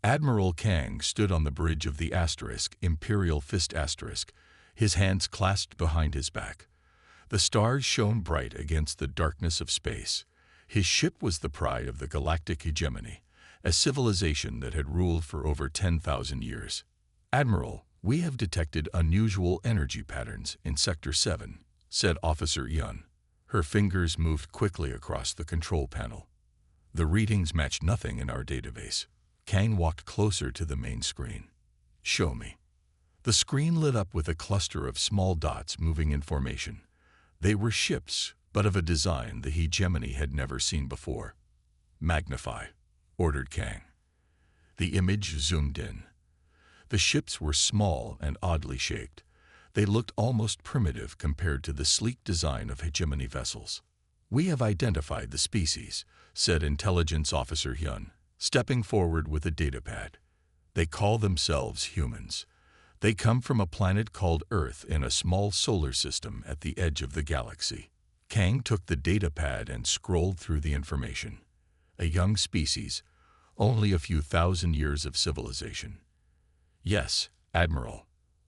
Admiral Kang stood on the bridge of the asterisk, Imperial Fist asterisk, his hands clasped behind his back. The stars shone bright against the darkness of space. His ship was the pride of the galactic hegemony, a civilization that had ruled for over 10,000 years. "Admiral, we have detected unusual energy patterns in Sector 7, said Officer Yun. Her fingers moved quickly across the control panel. The readings matched nothing in our database. Kang walked closer to the main screen. "Show me." The screen lit up with a cluster of small dots moving in formation. They were ships, but of a design the hegemony had never seen before. "Magnify," ordered Kang. The image zoomed in. The ships were small and oddly shaped. They looked almost primitive compared to the sleek design of hegemony vessels. "We have identified the species," said Intelligence Officer Hyun, stepping forward with a datapad. "They call themselves humans. They come from a planet called Earth in a small solar system at the edge of the galaxy." Kang took the datapad and scrolled through the information. A young species, only a few thousand years of civilization. "Yes, Admiral.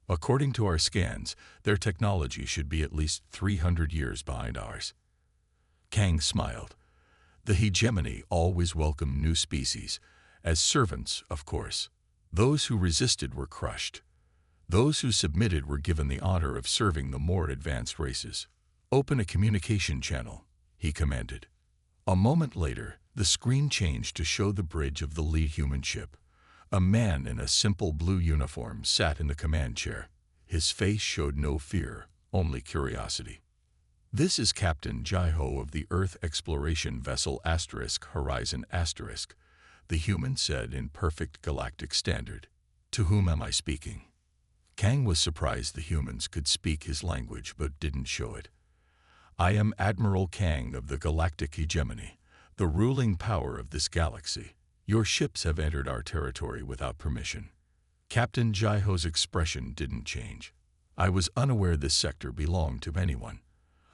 According to our scans, their technology should be at least 300 years behind ours." Kang smiled. The hegemony always welcomed new species, as servants, of course. Those who resisted were crushed. Those who submitted were given the honor of serving the more advanced races. "Open a communication channel," he commanded. A moment later, the screen changed to show the bridge of the lead human ship. A man in a simple blue uniform sat in the command chair. His face showed no fear, only curiosity. "This is Captain Jai-Ho of the Earth exploration vessel Horizon *", the human said in perfect galactic standard. "To whom am I speaking?" Kang was surprised the humans could speak his language but didn't show it. "I am Admiral Kang of the galactic hegemony, the ruling power of this galaxy. Your ships have entered our territory without permission." Captain Jai-Ho's expression didn't change. "I was unaware this sector belonged to anyone.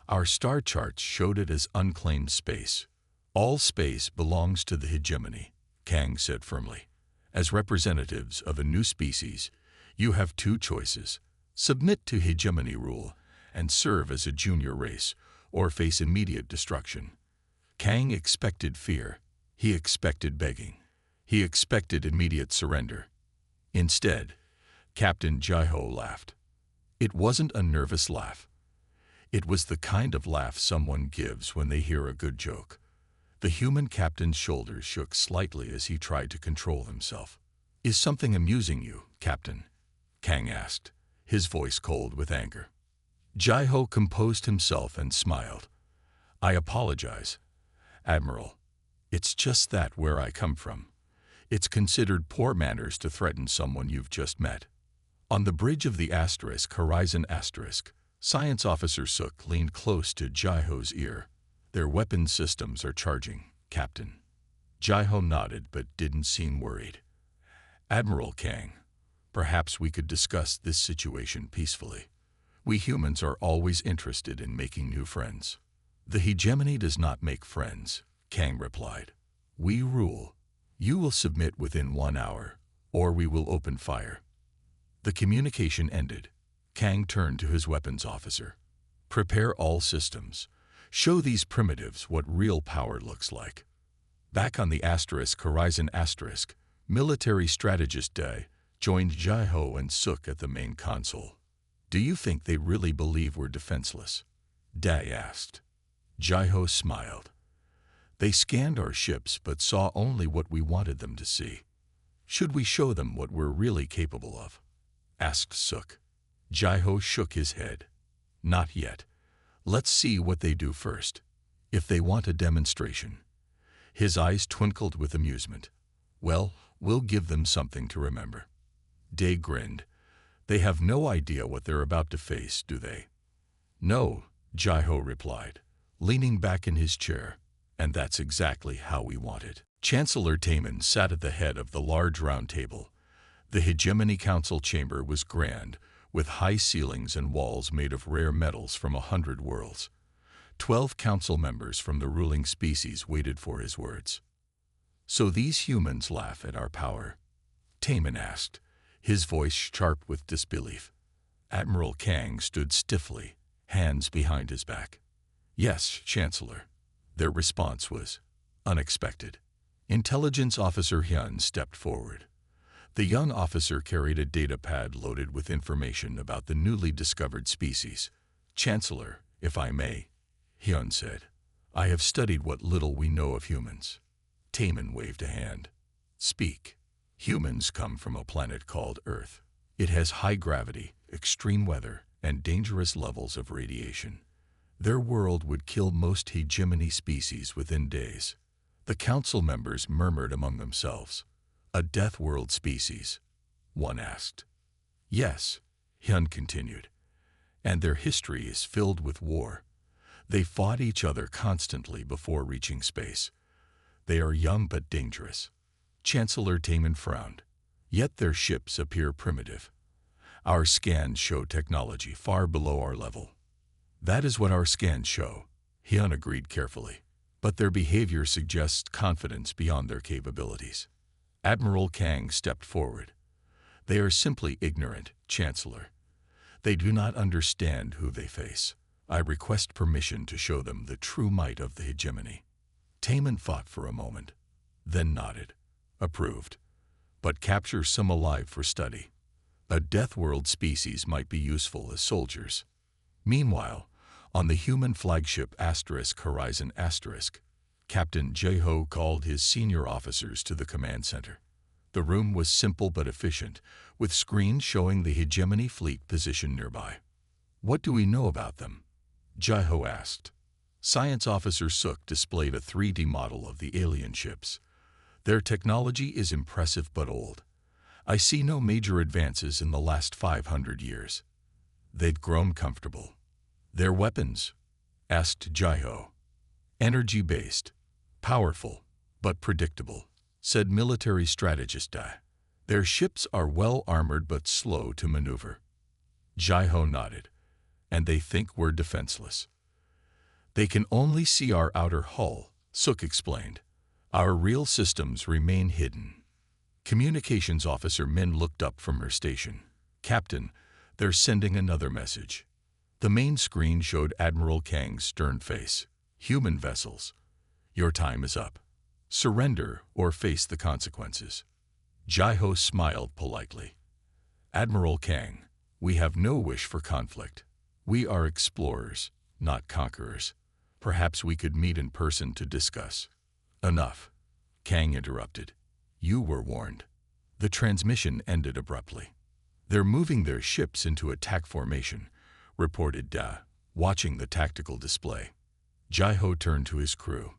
Our star charts showed it as unclaimed space." "All space belongs to the hegemony," Kang said firmly. "As representatives of a new species, you have two choices: submit to hegemony rule and serve as a junior race, or face immediate destruction." Kang expected fear. He expected begging. He expected immediate surrender. Instead, Captain Jai-Ho laughed. It wasn't a nervous laugh. It was the kind of laugh someone gives when they hear a good joke. The human captain's shoulders shook slightly as he tried to control himself. "Is something amusing you, Captain?" Kang asked, his voice cold with anger. Jai-Ho composed himself and smiled. "I apologize, Admiral. It's just that where I come from, it's considered poor manners to threaten someone you've just met." On the bridge of the Horizon *, Science Officer Suk leaned close to Jai-Ho's ear. "Their weapon systems are charging, Captain." Jai-Ho nodded but didn't seem worried. "Admiral Kang, perhaps we could discuss this situation peacefully. We humans are always interested in making new friends." "The hegemony does not make friends," Kang replied. "We rule. You will submit within 1 hour, or we will open fire." The communication ended. Kang turned to his weapons officer. "Prepare all systems. Show these primitives what real power looks like." Back on the Horizon *, military strategist Day joined Jai-Ho and Suk at the main console. "Do you think they really believe we're defenseless?" Day asked. Jai-Ho smiled. "They scanned our ships but saw only what we wanted them to see. Should we show them what we're really capable of?" asked Suk. Jai-Ho shook his head. "Not yet. Let's see what they do first. If they want a demonstration." His eyes twinkled with amusement. "Well, we'll give them something to remember." Day grinned. "They have no idea what they're about to face, do they?" "No," Jai-Ho replied, leaning back in his chair. "And that's exactly how we want it." Chancellor Taman sat at the head of the large round table. The Hegemony Council chamber was grand, with high ceilings and walls made of rare metals from 100 worlds. 12 council members from the ruling species waited for his words. "So these humans laugh at our power?" Taman asked, his voice sharp with disbelief. Admiral Kang stood stiffly, hands behind his back. Yes, Chancellor. Their response was unexpected. Intelligence Officer Hyun stepped forward. The young officer carried a data pad loaded with information about the newly discovered species. Chancellor, if I may, Hyun said, I have studied what little we know of humans. Taman waved a hand. Speak. Humans come from a planet called Earth. It has high gravity, extreme weather, and dangerous levels of radiation. Their world would kill most hegemony species within days. The council members murmured among themselves. A death world species? One asked. Yes, Hyun continued. And their history is filled with war. They fought each other constantly before reaching space. They are young but dangerous. Chancellor Taman frowned. Yet their ships appear primitive. Our scans show technology far below our level. That is what our scans show, Hyun agreed carefully. But their behavior suggests confidence beyond their capabilities. Admiral Kang stepped forward. They are simply ignorant, Chancellor. They do not understand who they face. I request permission to show them the true might of the hegemony. Taman thought for a moment, then nodded. Approved. But capture some alive for study. A death world species might be useful as soldiers. Meanwhile, on the human flagship Horizon Captain Jae-ho called his senior officers to the command center. The room was simple but efficient, with screens showing the hegemony fleet positioned nearby. What do we know about them? Jae-ho asked. Science Officer Suk displayed a 3D model of the alien ships. Their technology is impressive but old. I see no major advances in the last 500 years. They'd grown comfortable. Their weapons? Asked Jae-ho. Energy-based. Powerful, but predictable, said military strategist Da. Their ships are well armored but slow to maneuver. Jae-ho nodded. And they think we're defenseless. They can only see our outer hull, Suk explained. Our real systems remain hidden. Communications Officer Min looked up from her station. Captain, they're sending another message. The main screen showed Admiral Kang's stern face. Human vessels. Your time is up. Surrender or face the consequences. Jae-ho smiled politely. Admiral Kang, we have no wish for conflict. We are explorers, not conquerors. Perhaps we could meet in person to discuss. Enough. Kang interrupted. You were warned. The transmission ended abruptly. They're moving their ships into attack formation, reported Da, watching the tactical display. Jae-ho turned to his crew.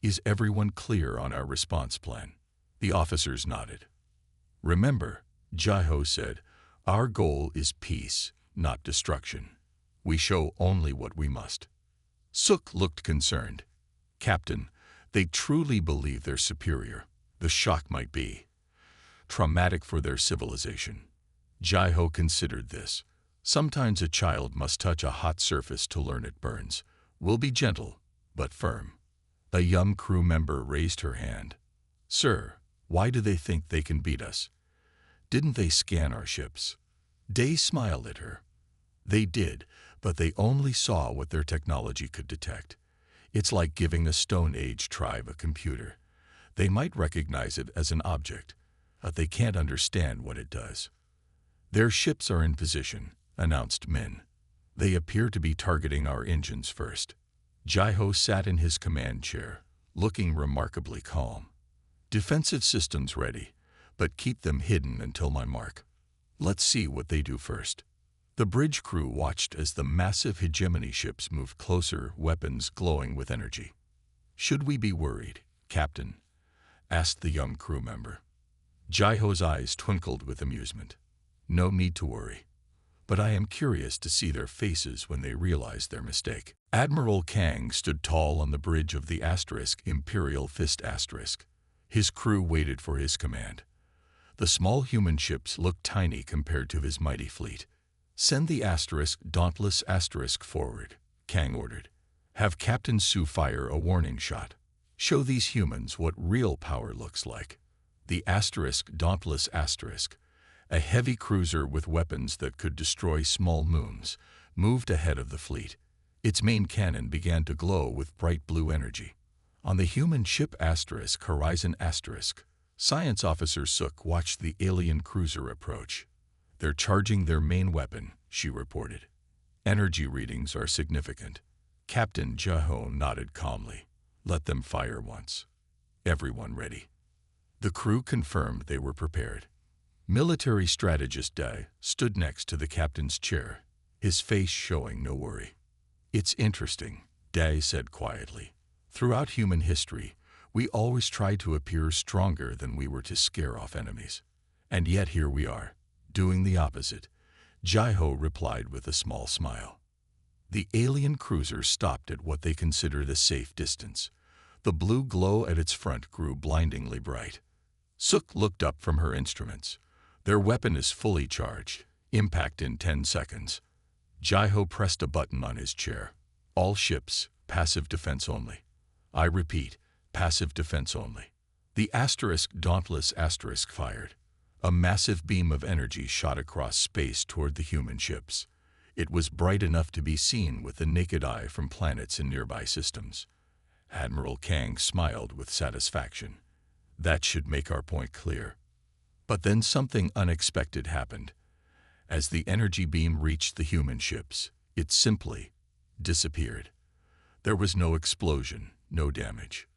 Is everyone clear on our response plan? The officers nodded. Remember, Jae-ho said, our goal is peace, not destruction. We show only what we must. Suk looked concerned. Captain, they truly believe they're superior. The shock might be traumatic for their civilization. Jae-ho considered this. Sometimes a child must touch a hot surface to learn it burns. We'll be gentle, but firm. A young crew member raised her hand. Sir, why do they think they can beat us? Didn't they scan our ships? Day smiled at her. They did, but they only saw what their technology could detect. It's like giving a Stone Age tribe a computer. They might recognize it as an object, but they can't understand what it does. Their ships are in position, announced Min. They appear to be targeting our engines first. Jae-ho sat in his command chair, looking remarkably calm. Defensive systems ready, but keep them hidden until my mark. Let's see what they do first. The bridge crew watched as the massive hegemony ships moved closer, weapons glowing with energy. Should we be worried, Captain? Asked the young crew member. Jae-ho's eyes twinkled with amusement. No need to worry. But I am curious to see their faces when they realize their mistake. Admiral Kang stood tall on the bridge of the Imperial Fist *. His crew waited for his command. The small human ships looked tiny compared to his mighty fleet. Send the Dauntless forward, Kang ordered. Have Captain Su fire a warning shot. Show these humans what real power looks like. The Dauntless Asterisk, a heavy cruiser with weapons that could destroy small moons, moved ahead of the fleet. Its main cannon began to glow with bright blue energy. On the human ship Horizon Asterisk, Science Officer Suk watched the alien cruiser approach. "They're charging their main weapon," she reported. "Energy readings are significant." Captain Jaho nodded calmly. "Let them fire once." Everyone ready. The crew confirmed they were prepared. Military strategist Dai stood next to the captain's chair, his face showing no worry. "It's interesting," Dai said quietly. "Throughout human history, we always tried to appear stronger than we were to scare off enemies. And yet here we are, doing the opposite." Jaiho replied with a small smile. The alien cruiser stopped at what they considered a safe distance. The blue glow at its front grew blindingly bright. Suk looked up from her instruments. "Their weapon is fully charged. Impact in 10 seconds. Jaiho pressed a button on his chair. "All ships, passive defense only." "I repeat, passive defense only." The Dauntless Asterisk fired. A massive beam of energy shot across space toward the human ships. It was bright enough to be seen with the naked eye from planets in nearby systems. Admiral Kang smiled with satisfaction. "That should make our point clear." But then something unexpected happened. As the energy beam reached the human ships, it simply disappeared. There was no explosion, no damage.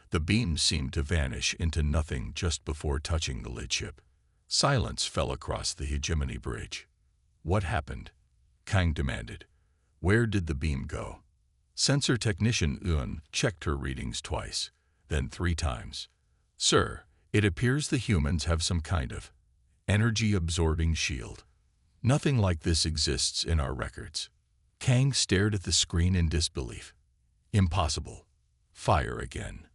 The beam seemed to vanish into nothing just before touching the lid ship. Silence fell across the hegemony bridge. "What happened?" Kang demanded. "Where did the beam go?" Sensor technician Eun checked her readings twice, then 3 times. "Sir, it appears the humans have some kind of energy-absorbing shield. Nothing like this exists in our records." Kang stared at the screen in disbelief. "Impossible. Fire again."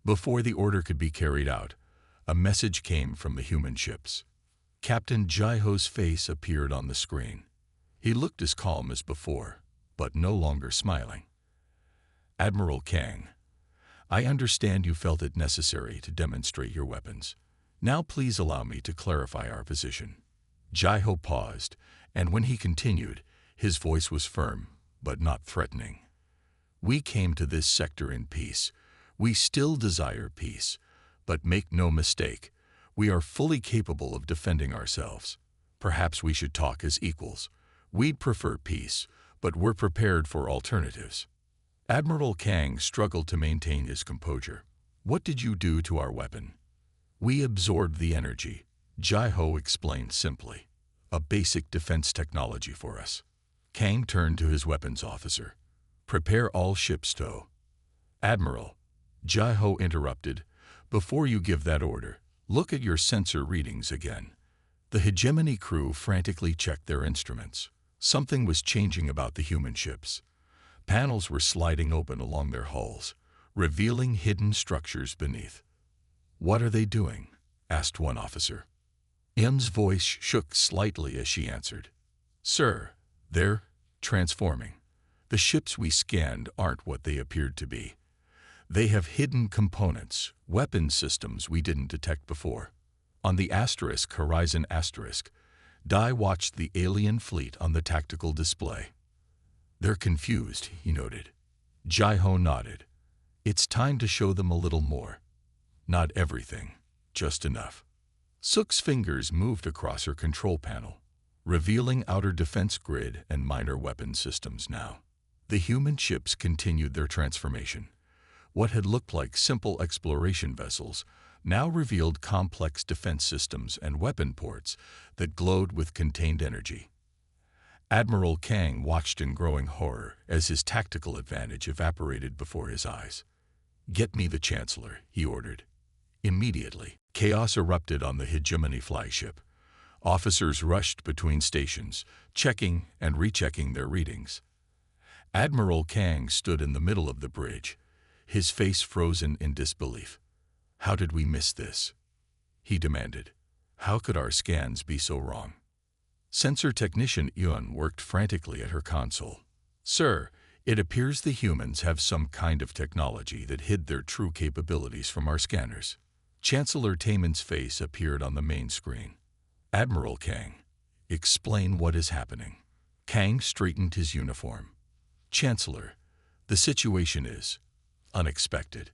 Before the order could be carried out, a message came from the human ships. Captain Jaiho's face appeared on the screen. He looked as calm as before, but no longer smiling. "Admiral Kang, I understand you felt it necessary to demonstrate your weapons. Now please allow me to clarify our position." Jaiho paused, and when he continued, his voice was firm, but not threatening. "We came to this sector in peace. We still desire peace, but make no mistake, we are fully capable of defending ourselves. Perhaps we should talk as equals. We'd prefer peace, but we're prepared for alternatives." Admiral Kang struggled to maintain his composure. "What did you do to our weapon?" "We absorbed the energy," Jaiho explained simply. "A basic defense technology for us." Kang turned to his weapons officer. "Prepare all ships to." "Admiral," Jaiho interrupted, "before you give that order, look at your sensor readings again." The hegemony crew frantically checked their instruments. Something was changing about the human ships. Panels were sliding open along their hulls, revealing hidden structures beneath. "What are they doing?" asked one officer. Eun's voice shook slightly as she answered. "Sir, they're transforming. The ships we scanned aren't what they appeared to be. They have hidden components, weapon systems we didn't detect before." On the Horizon Asterisk, Dai watched the alien fleet on the tactical display. "They're confused," he noted. Jaiho nodded. "It's time to show them a little more. Not everything, just enough." Suk's fingers moved across her control panel, revealing outer defense grid and minor weapon systems now. The human ships continued their transformation. What had looked like simple exploration vessels now revealed complex defense systems and weapon ports that glowed with contained energy. Admiral Kang watched in growing horror as his tactical advantage evaporated before his eyes. "Get me the Chancellor," he ordered. Immediately, chaos erupted on the hegemony flagship. Officers rushed between stations, checking and rechecking their readings. Admiral Kang stood in the middle of the bridge, his face frozen in disbelief. "How did we miss this?" he demanded. "How could our scans be so wrong?" Sensor technician Eun worked frantically at her console. "Sir, it appears the humans have some kind of technology that hid their true capabilities from our scanners." Chancellor Taman's face appeared on the main screen. Admiral Kang, explain what is happening. Kang straightened his uniform. Chancellor, the situation is unexpected.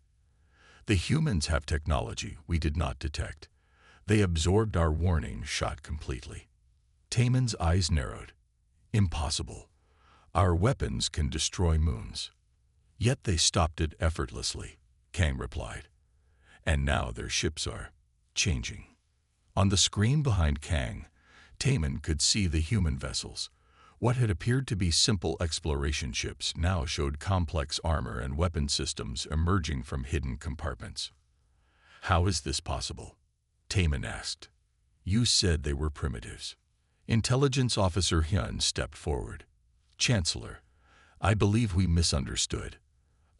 The humans have technology we did not detect. They absorbed our warning shot completely. Taman's eyes narrowed. Impossible. Our weapons can destroy moons. Yet they stopped it effortlessly, Kang replied. And now their ships are changing. On the screen behind Kang, Taman could see the human vessels. What had appeared to be simple exploration ships now showed complex armor and weapon systems emerging from hidden compartments. How is this possible? Taman asked. You said they were primitives. Intelligence Officer Hyun stepped forward. Chancellor, I believe we misunderstood.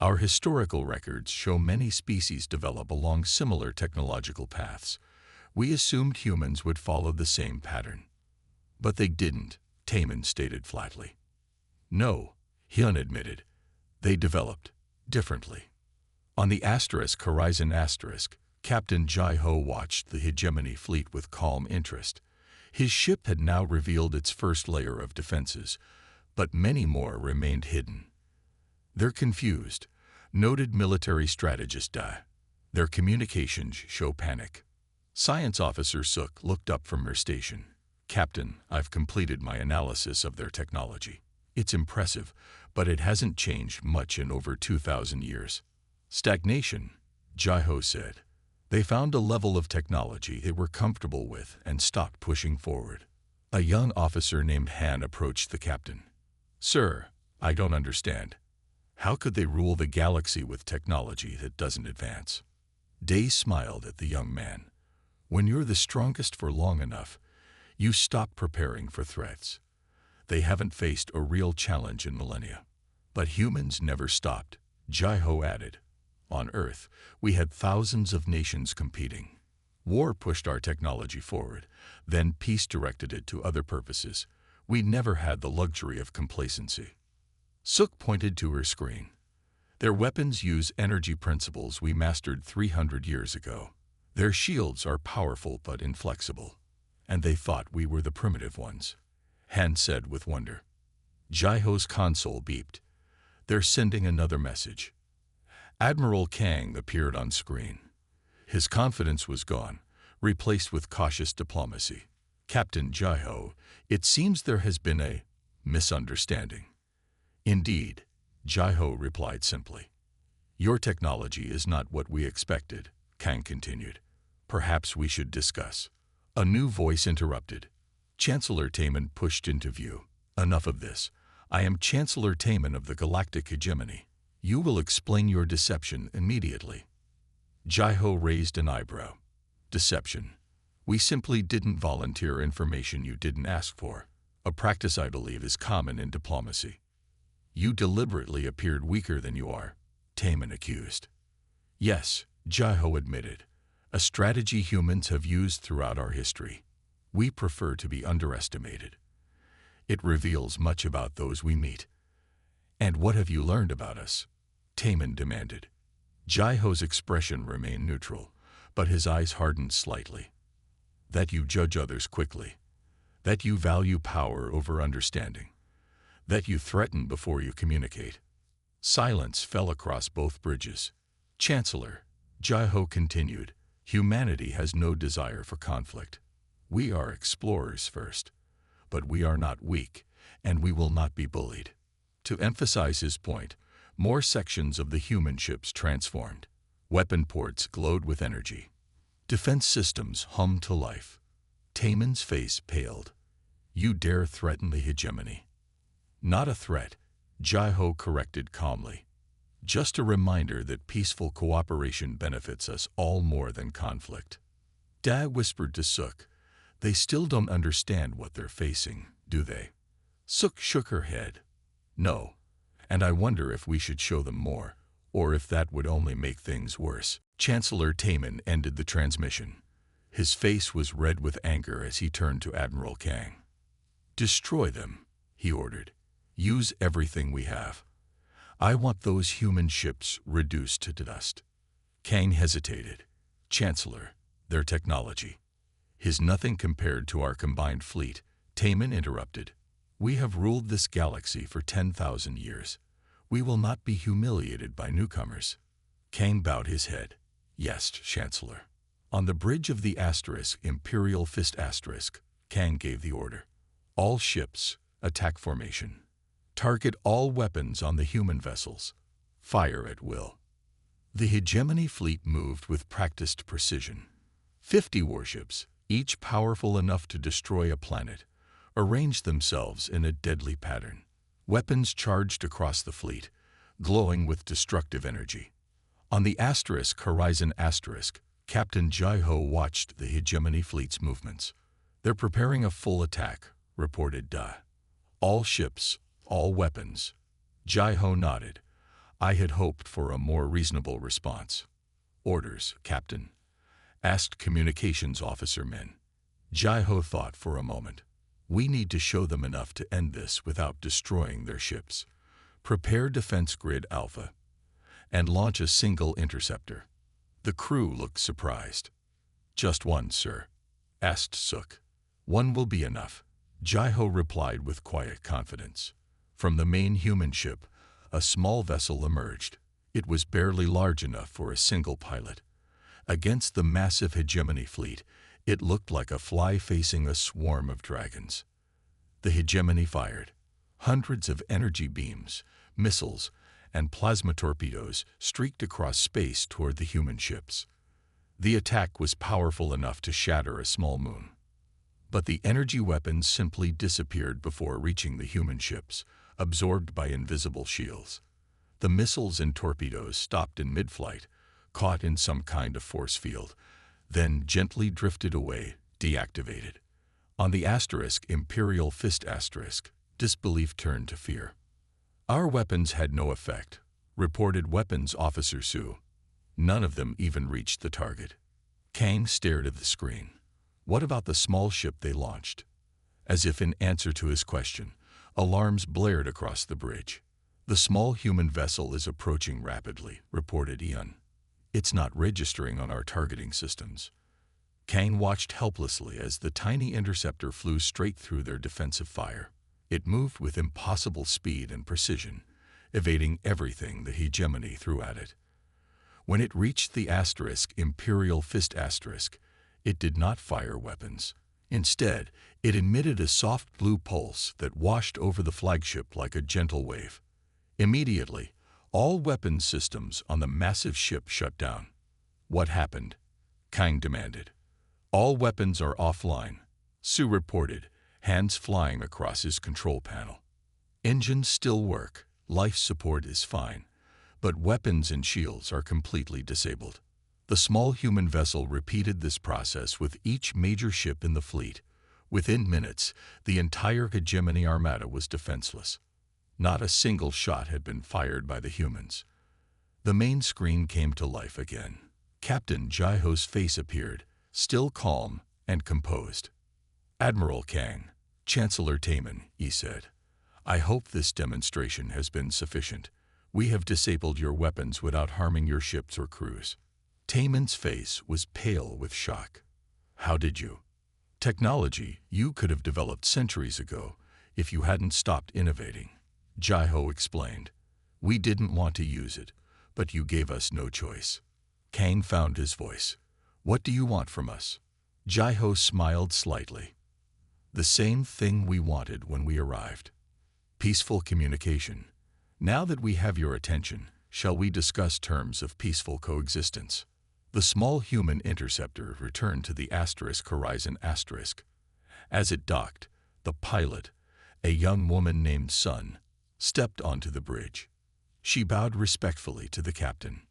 Our historical records show many species develop along similar technological paths. We assumed humans would follow the same pattern. But they didn't, Taman stated flatly. No, Hyun admitted. They developed differently. On the Horizon Asterisk, Captain Jai-Ho watched the hegemony fleet with calm interest. His ship had now revealed its first layer of defenses, but many more remained hidden. They're confused, noted military strategist Da. Their communications show panic. Science Officer Suk looked up from her station. Captain, I've completed my analysis of their technology. It's impressive, but it hasn't changed much in over 2,000 years. Stagnation, Jai-Ho said. They found a level of technology they were comfortable with and stopped pushing forward. A young officer named Han approached the captain. Sir, I don't understand. How could they rule the galaxy with technology that doesn't advance? Day smiled at the young man. When you're the strongest for long enough, you stop preparing for threats. They haven't faced a real challenge in millennia. But humans never stopped, Jai-Ho added. On Earth, we had thousands of nations competing. War pushed our technology forward, then peace directed it to other purposes. We never had the luxury of complacency. Suk pointed to her screen. Their weapons use energy principles we mastered 300 years ago. Their shields are powerful but inflexible. And they thought we were the primitive ones, Han said with wonder. Jai-Ho's console beeped. They're sending another message. Admiral Kang appeared on screen. His confidence was gone, replaced with cautious diplomacy. Captain Jai-Ho, it seems there has been a misunderstanding. Indeed, Jai-Ho replied simply. Your technology is not what we expected, Kang continued. Perhaps we should discuss. A new voice interrupted. Chancellor Taman pushed into view. Enough of this. I am Chancellor Taman of the Galactic Hegemony. You will explain your deception immediately. Jai-Ho raised an eyebrow. Deception. We simply didn't volunteer information you didn't ask for. A practice I believe is common in diplomacy. You deliberately appeared weaker than you are, Taman accused. Yes, Jai-Ho admitted. A strategy humans have used throughout our history. We prefer to be underestimated. It reveals much about those we meet. And what have you learned about us? Taman demanded. Jai-Ho's expression remained neutral, but his eyes hardened slightly. That you judge others quickly. That you value power over understanding. That you threaten before you communicate. Silence fell across both bridges. Chancellor, Jai-Ho continued, humanity has no desire for conflict. We are explorers first. But we are not weak, and we will not be bullied. To emphasize his point, more sections of the human ships transformed. Weapon ports glowed with energy. Defense systems hummed to life. Taman's face paled. You dare threaten the hegemony. Not a threat, Jai-Ho corrected calmly. Just a reminder that peaceful cooperation benefits us all more than conflict. Da whispered to Suk. They still don't understand what they're facing, do they? Suk shook her head. No, and I wonder if we should show them more, or if that would only make things worse. Chancellor Taman ended the transmission. His face was red with anger as he turned to Admiral Kang. Destroy them, he ordered. Use everything we have. I want those human ships reduced to dust. Kang hesitated. Chancellor, their technology. Is nothing compared to our combined fleet, Taman interrupted. We have ruled this galaxy for 10,000 years. We will not be humiliated by newcomers. Kang bowed his head. Yes, Chancellor. On the bridge of the asterisk, Imperial Fist asterisk, Kang gave the order. All ships, attack formation. Target all weapons on the human vessels. Fire at will. The hegemony fleet moved with practiced precision. 50 warships, each powerful enough to destroy a planet, arranged themselves in a deadly pattern. Weapons charged across the fleet, glowing with destructive energy. On the asterisk horizon asterisk, Captain Jai-Ho watched the hegemony fleet's movements. They're preparing a full attack, reported Da. All ships, all weapons. Jai-Ho nodded. I had hoped for a more reasonable response. Orders, Captain, asked Communications Officer Min. Jai-Ho thought for a moment. We need to show them enough to end this without destroying their ships. Prepare Defense Grid Alpha and launch a single interceptor. The crew looked surprised. Just one, sir, asked Suk. One will be enough, Jai-Ho replied with quiet confidence. From the main human ship, a small vessel emerged. It was barely large enough for a single pilot. Against the massive hegemony fleet, it looked like a fly facing a swarm of dragons. The hegemony fired. Hundreds of energy beams, missiles, and plasma torpedoes streaked across space toward the human ships. The attack was powerful enough to shatter a small moon. But the energy weapons simply disappeared before reaching the human ships, absorbed by invisible shields. The missiles and torpedoes stopped in mid-flight, caught in some kind of force field, then gently drifted away, deactivated. On the asterisk Imperial Fist asterisk, disbelief turned to fear. Our weapons had no effect, reported Weapons Officer Su. None of them even reached the target. Kang stared at the screen. What about the small ship they launched? As if in answer to his question, alarms blared across the bridge. The small human vessel is approaching rapidly, reported Ian. It's not registering on our targeting systems. Kang watched helplessly as the tiny interceptor flew straight through their defensive fire. It moved with impossible speed and precision, evading everything the hegemony threw at it. When it reached the asterisk Imperial Fist asterisk, it did not fire weapons. Instead, it emitted a soft blue pulse that washed over the flagship like a gentle wave. Immediately, all weapons systems on the massive ship shut down. What happened? Kang demanded. All weapons are offline, Su reported, hands flying across his control panel. Engines still work, life support is fine, but weapons and shields are completely disabled. The small human vessel repeated this process with each major ship in the fleet. Within minutes, the entire hegemony armada was defenseless. Not a single shot had been fired by the humans. The main screen came to life again. Captain Jai-Ho's face appeared, still calm and composed. Admiral Kang, Chancellor Taman, he said, I hope this demonstration has been sufficient. We have disabled your weapons without harming your ships or crews. Taman's face was pale with shock. How did you? Technology you could have developed centuries ago if you hadn't stopped innovating, Jai-Ho explained. We didn't want to use it, but you gave us no choice. Kang found his voice. What do you want from us? Jai-Ho smiled slightly. The same thing we wanted when we arrived. Peaceful communication. Now that we have your attention, shall we discuss terms of peaceful coexistence? The small human interceptor returned to the asterisk horizon asterisk. As it docked, the pilot, a young woman named Sun, stepped onto the bridge. She bowed respectfully to the captain.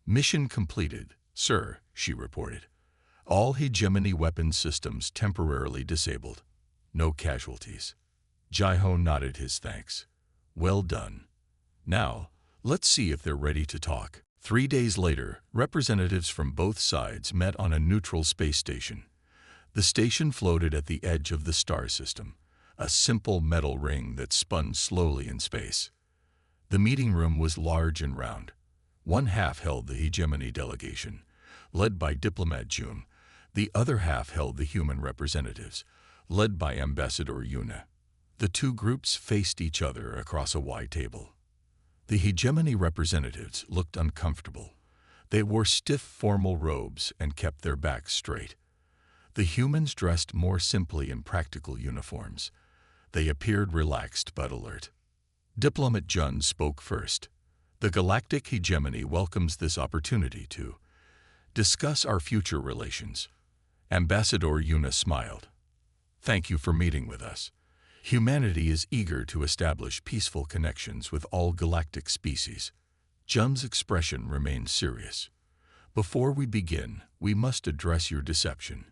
Mission completed, sir, she reported. All hegemony weapons systems temporarily disabled. No casualties. Jai-Ho nodded his thanks. Well done. Now, let's see if they're ready to talk. 3 days later, representatives from both sides met on a neutral space station. The station floated at the edge of the star system, a simple metal ring that spun slowly in space. The meeting room was large and round. One half held the hegemony delegation, led by diplomat June. The other half held the human representatives, led by Ambassador Yuna. The two groups faced each other across a wide table. The hegemony representatives looked uncomfortable. They wore stiff formal robes and kept their backs straight. The humans dressed more simply in practical uniforms. They appeared relaxed but alert. Diplomat Jun spoke first. The Galactic hegemony welcomes this opportunity to discuss our future relations. Ambassador Yuna smiled. Thank you for meeting with us. Humanity is eager to establish peaceful connections with all galactic species. Jun's expression remained serious. Before we begin, we must address your deception.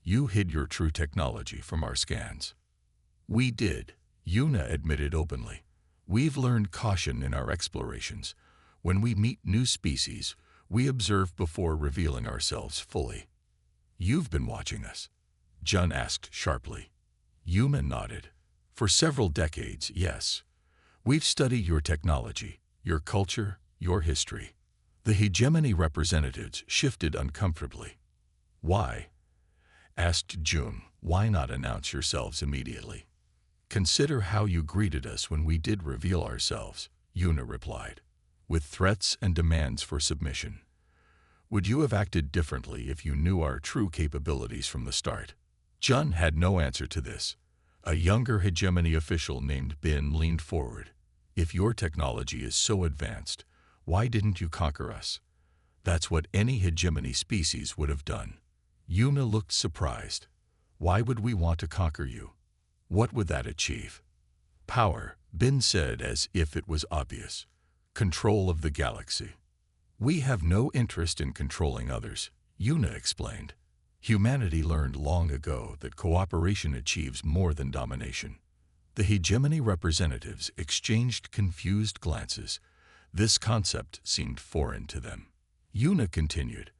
You hid your true technology from our scans. We did, Yuna admitted openly. We've learned caution in our explorations. When we meet new species, we observe before revealing ourselves fully. You've been watching us? Jun asked sharply. Yuna nodded. For several decades, yes. We've studied your technology, your culture, your history. The hegemony representatives shifted uncomfortably. Why? Asked Jun. Why not announce yourselves immediately? Consider how you greeted us when we did reveal ourselves, Yuna replied, with threats and demands for submission. Would you have acted differently if you knew our true capabilities from the start? Jun had no answer to this. A younger hegemony official named Bin leaned forward. If your technology is so advanced, why didn't you conquer us? That's what any hegemony species would have done. Yuna looked surprised. Why would we want to conquer you? What would that achieve? Power, Bin said as if it was obvious. Control of the galaxy. We have no interest in controlling others, Yuna explained. Humanity learned long ago that cooperation achieves more than domination. The hegemony representatives exchanged confused glances. This concept seemed foreign to them. Yuna continued,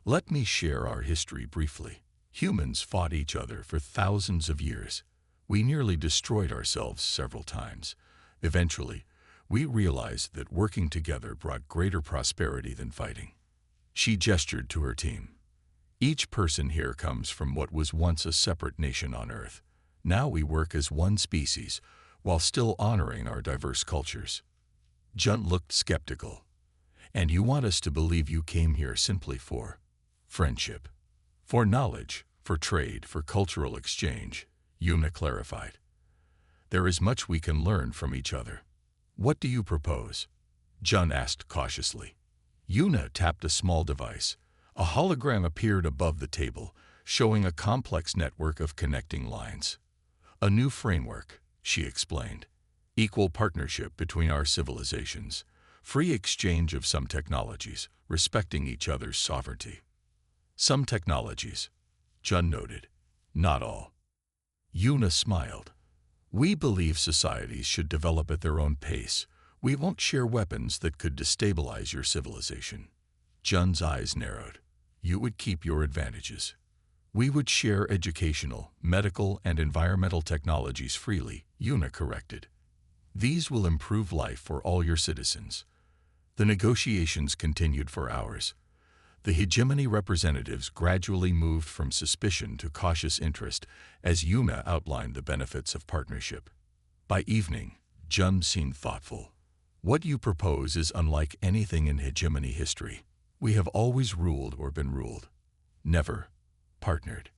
let me share our history briefly. Humans fought each other for thousands of years. We nearly destroyed ourselves several times. Eventually, we realized that working together brought greater prosperity than fighting. She gestured to her team. Each person here comes from what was once a separate nation on Earth. Now we work as one species, while still honoring our diverse cultures. Jun looked skeptical. And you want us to believe you came here simply for friendship, for knowledge, for trade, for cultural exchange, Yuna clarified. There is much we can learn from each other. What do you propose? Jun asked cautiously. Yuna tapped a small device. A hologram appeared above the table, showing a complex network of connecting lines. A new framework, she explained. Equal partnership between our civilizations. Free exchange of some technologies, respecting each other's sovereignty. Some technologies, Jun noted. Not all. Yuna smiled. We believe societies should develop at their own pace. We won't share weapons that could destabilize your civilization. Jun's eyes narrowed. You would keep your advantages. We would share educational, medical, and environmental technologies freely, Yuna corrected. These will improve life for all your citizens. The negotiations continued for hours. The hegemony representatives gradually moved from suspicion to cautious interest as Yuna outlined the benefits of partnership. By evening, Jun seemed thoughtful. What you propose is unlike anything in hegemony history. We have always ruled or been ruled. Never partnered.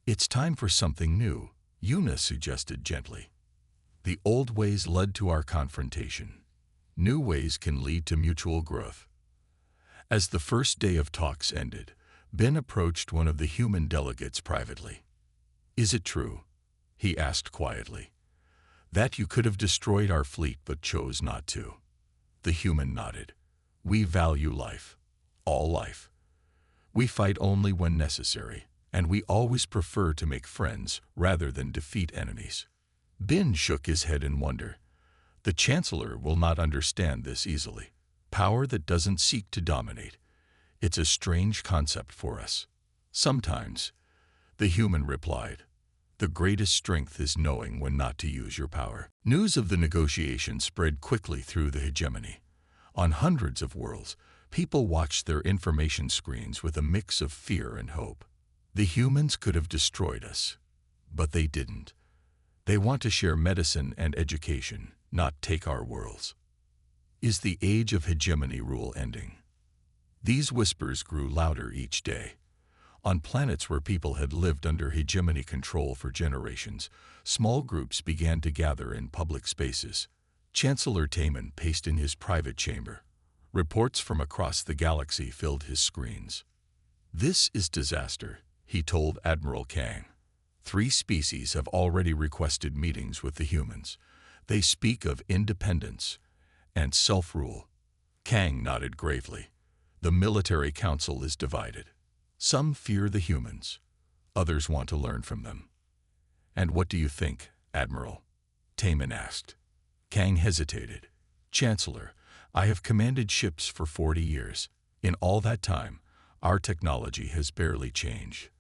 It's time for something new, Yuna suggested gently. The old ways led to our confrontation. New ways can lead to mutual growth. As the first day of talks ended, Ben approached one of the human delegates privately. Is it true? He asked quietly. That you could have destroyed our fleet but chose not to. The human nodded. We value life. All life. We fight only when necessary, and we always prefer to make friends rather than defeat enemies. Ben shook his head in wonder. The Chancellor will not understand this easily. Power that doesn't seek to dominate. It's a strange concept for us. Sometimes, the human replied, the greatest strength is knowing when not to use your power. News of the negotiation spread quickly through the hegemony. On hundreds of worlds, People watched their information screens with a mix of fear and hope. The humans could have destroyed us, but they didn't. They want to share medicine and education, not take our worlds. Is the age of hegemony rule ending? These whispers grew louder each day. On planets where people had lived under hegemony control for generations, small groups began to gather in public spaces. Chancellor Taman paced in his private chamber. Reports from across the galaxy filled his screens. "This is disaster," he told Admiral Kang. "3 species have already requested meetings with the humans. They speak of independence and self-rule." Kang nodded gravely. "The military council is divided. Some fear the humans. Others want to learn from them." "And what do you think, Admiral?" Taman asked. Kang hesitated. "Chancellor, I have commanded ships for 40 years. In all that time, our technology has barely changed.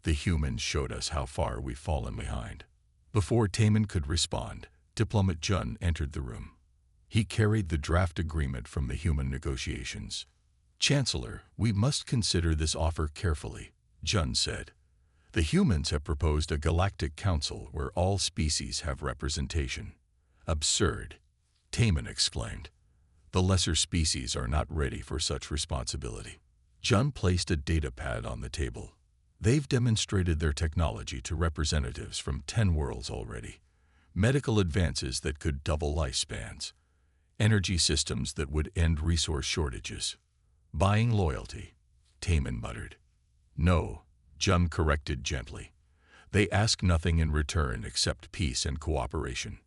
The humans showed us how far we've fallen behind." Before Taman could respond, Diplomat Jun entered the room. He carried the draft agreement from the human negotiations. "Chancellor, we must consider this offer carefully," Jun said. "The humans have proposed a galactic council where all species have representation." "Absurd," Taman exclaimed. "The lesser species are not ready for such responsibility." Jun placed a data pad on the table. "They've demonstrated their technology to representatives from 10 worlds already. Medical advances that could double lifespans. Energy systems that would end resource shortages. Buying loyalty," Taman muttered. "No," Jun corrected gently. "They ask nothing in return except peace and cooperation."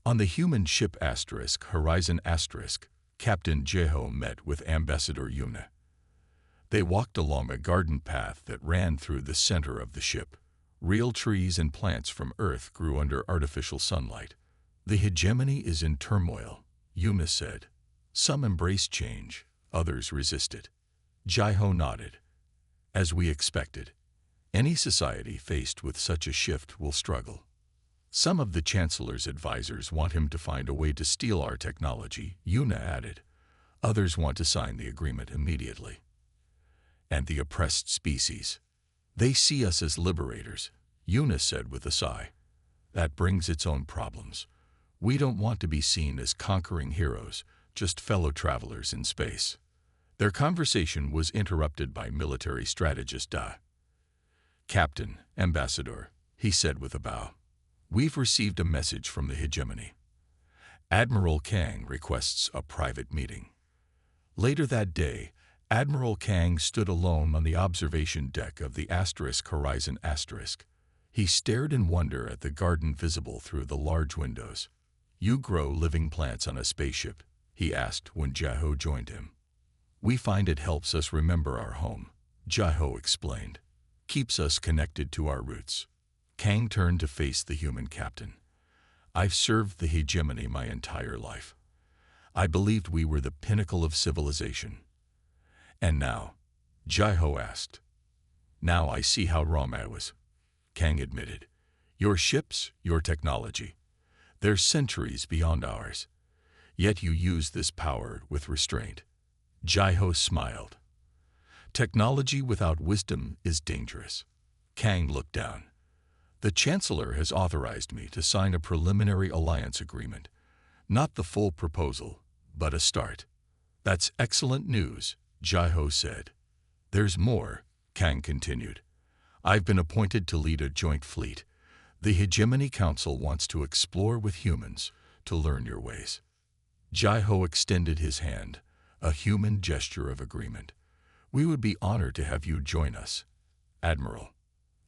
On the human ship Horizon Captain Jeho met with Ambassador Yuna. They walked along a garden path that ran through the center of the ship. Real trees and plants from Earth grew under artificial sunlight. "The hegemony is in turmoil," Yuna said. "Some embrace change, others resist it." Jeho nodded. "As we expected. Any society faced with such a shift will struggle. Some of the Chancellor's advisors want him to find a way to steal our technology," Yuna added. "Others want to sign the agreement immediately." "And the oppressed species? They see us as liberators," Yuna said with a sigh. "That brings its own problems. We don't want to be seen as conquering heroes, just fellow travelers in space." Their conversation was interrupted by military strategist Da. "Captain, Ambassador," he said with a bow. "We've received a message from the hegemony. Admiral Kang requests a private meeting." Later that day, Admiral Kang stood alone on the observation deck of the Horizon. He stared in wonder at the garden visible through the large windows. "You grow living plants on a spaceship?" he asked when Jeho joined him. "We find it helps us remember our home," Jeho explained. "Keeps us connected to our roots." Kang turned to face the human captain. "I've served the hegemony my entire life. I believed we were the pinnacle of civilization. And now?" Jeho asked. "Now I see how wrong I was," Kang admitted. "Your ships, your technology, they're centuries beyond ours. Yet you use this power with restraint." Jeho smiled. "Technology without wisdom is dangerous." Kang looked down. "The Chancellor has authorized me to sign a preliminary alliance agreement. Not the full proposal, but a start." "That's excellent news," Jeho said. "There's more," Kang continued. "I've been appointed to lead a joint fleet. The Hegemony Council wants to explore with humans, to learn your ways." Jeho extended his hand, a human gesture of agreement. "We would be honored to have you join us, Admiral."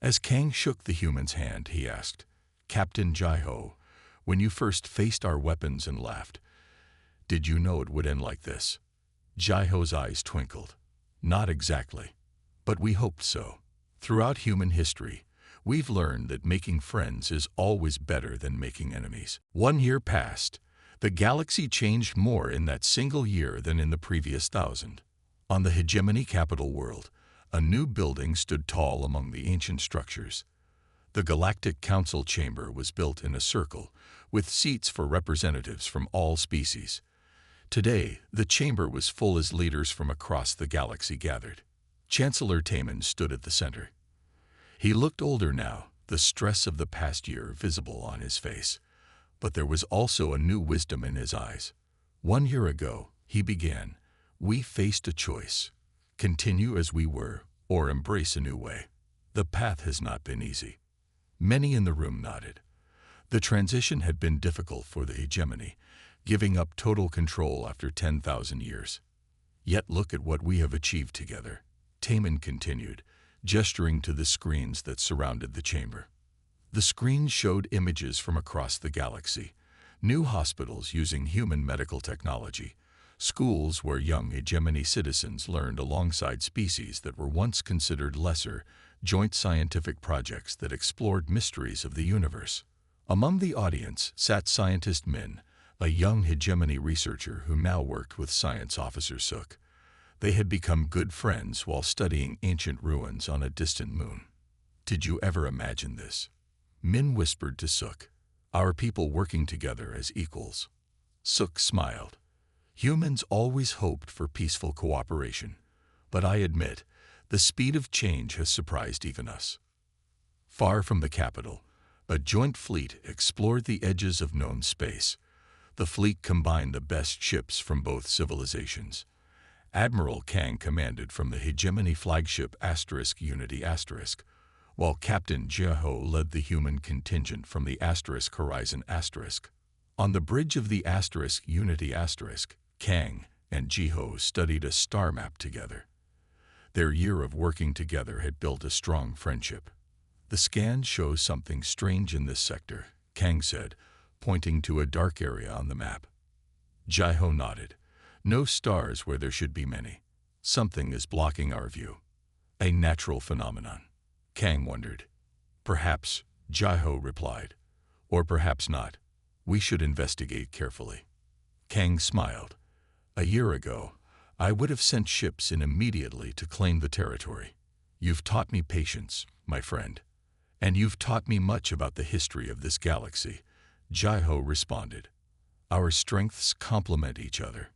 As Kang shook the human's hand, he asked, "Captain Jeho, when you first faced our weapons and laughed, did you know it would end like this?" Jeho's eyes twinkled. "Not exactly, but we hoped so. Throughout human history, we've learned that making friends is always better than making enemies." 1 year passed. The galaxy changed more in that single year than in the previous 1,000. On the hegemony capital world, a new building stood tall among the ancient structures. The Galactic Council chamber was built in a circle, with seats for representatives from all species. Today, the chamber was full as leaders from across the galaxy gathered. Chancellor Taman stood at the center. He looked older now, the stress of the past year visible on his face. But there was also a new wisdom in his eyes. 1 year ago, he began, we faced a choice. Continue as we were, or embrace a new way. The path has not been easy. Many in the room nodded. The transition had been difficult for the hegemony, giving up total control after 10,000 years. Yet look at what we have achieved together, Taman continued, gesturing to the screens that surrounded the chamber. The screens showed images from across the galaxy, new hospitals using human medical technology, schools where young hegemony citizens learned alongside species that were once considered lesser, joint scientific projects that explored mysteries of the universe. Among the audience sat scientist Min, a young hegemony researcher who now worked with Science Officer Suk. They had become good friends while studying ancient ruins on a distant moon. Did you ever imagine this? Min whispered to Suk. Our people working together as equals. Suk smiled. Humans always hoped for peaceful cooperation, but I admit, the speed of change has surprised even us. Far from the capital, a joint fleet explored the edges of known space. The fleet combined the best ships from both civilizations. Admiral Kang commanded from the hegemony flagship Unity *, while Captain Jeho led the human contingent from the Horizon *. On the bridge of the Unity *, Kang and Jeho studied a star map together. Their year of working together had built a strong friendship. The scan shows something strange in this sector, Kang said, pointing to a dark area on the map. Jeho nodded. No stars where there should be many. Something is blocking our view. A natural phenomenon. Kang wondered. Perhaps, Jeho replied. Or perhaps not. We should investigate carefully. Kang smiled. A year ago, I would have sent ships in immediately to claim the territory. You've taught me patience, my friend. And you've taught me much about the history of this galaxy, Jeho responded. Our strengths complement each other.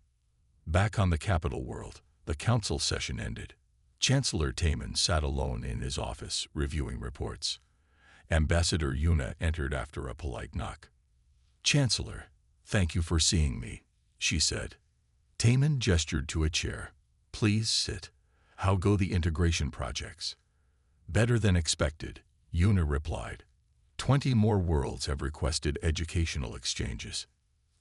Back on the capital world, the council session ended. Chancellor Taman sat alone in his office, reviewing reports. Ambassador Yuna entered after a polite knock. Chancellor, thank you for seeing me, she said. Taman gestured to a chair. Please sit. How go the integration projects? Better than expected, Yuna replied. 20 more worlds have requested educational exchanges.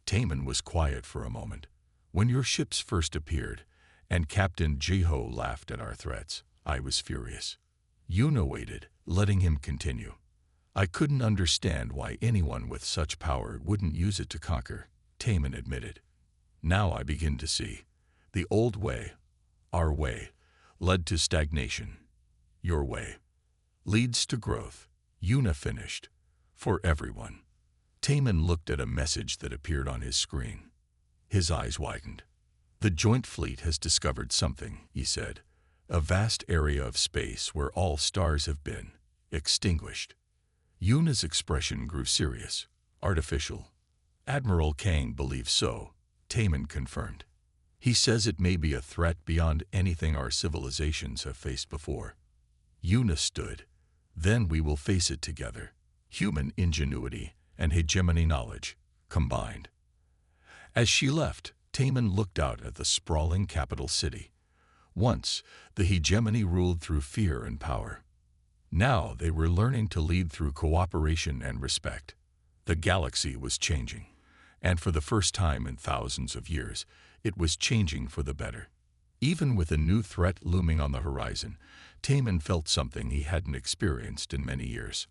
Taman was quiet for a moment. When your ships first appeared, and Captain Jeho laughed at our threats, I was furious. Yuna waited, letting him continue. I couldn't understand why anyone with such power wouldn't use it to conquer, Taman admitted. Now I begin to see. The old way, our way, led to stagnation. Your way leads to growth, Yuna finished. For everyone. Taman looked at a message that appeared on his screen. His eyes widened. The joint fleet has discovered something, he said. A vast area of space where all stars have been extinguished. Yuna's expression grew serious, artificial. Admiral Kang believes so, Taman confirmed. He says it may be a threat beyond anything our civilizations have faced before. Yuna stood. Then we will face it together. Human ingenuity and hegemony knowledge combined. As she left, Taman looked out at the sprawling capital city. Once, the hegemony ruled through fear and power. Now they were learning to lead through cooperation and respect. The galaxy was changing, and for the first time in thousands of years, it was changing for the better. Even with a new threat looming on the horizon, Taman felt something he hadn't experienced in many years.